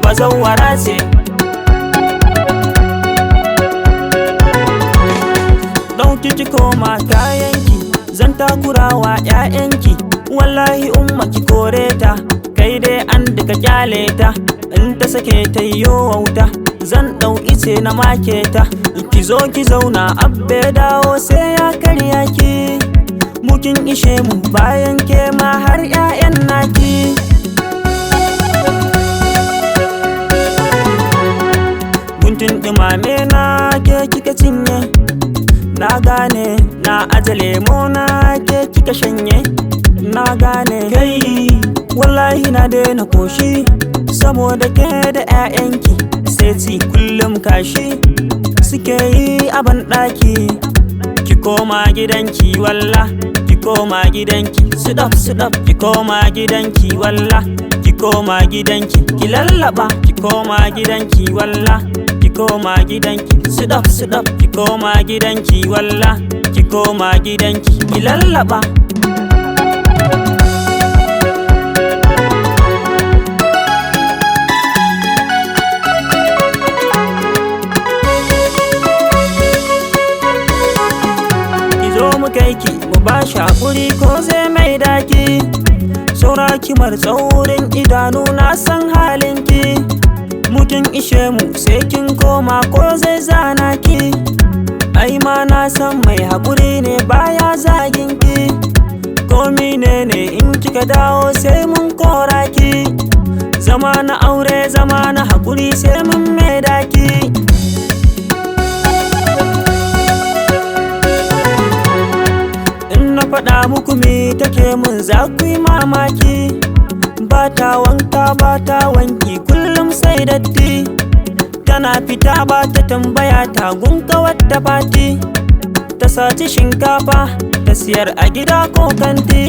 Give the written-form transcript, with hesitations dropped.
bazawara ce. Ɗauki ki koma kayanki, zan takurawa 'ya'yanki. Wallahi umma ki kore ta, kai dai an duka kyale ta. In ta sake ta yo wauta, zan ɗau ice na make ta. Ki zo ki zauna abbe dawo sai ya karya ki. Mukin ishe mu bayan ke ma har 'ya'yan naki. Guntun ɗumame na ke kika cinye, na gane na aje lemo na ke kika shanye. Na gane kai wallahi na daina koshi, saboda ke da 'ya'yanki sai ci kullum kashi suke yi a banɗaki. Ki koma gidanki walla, ki koma gidanki sudaf sudaf. Ki koma gidanki walla, ki koma gidanki ki lallaba. Ki koma gidanki walla, ki koma gidanki sudaf sudaf. Ki koma gidanki walla, ki koma gidanki ki lallaba. Ki mu ba shi hakuri ko zai mai daki. Saura kimar tsaurin idanu na san halinki. Mukin ishe mu sai kin koma ko zai zana ki. Ai ma na san mai hakuri ne baya zagin ki. Komi ne in kika dawo sai mun kora ki. Zama na aure zama na hakuri sai mun mai daki. Faɗa muku me take mun za ku yi mamaki. Ba ta wanka ba ta wanki kullum sai datti. Tana fita ba ta tambaya ta gunka wadda fati. Ta saci shinkafa ta siyar a gida ko kanti.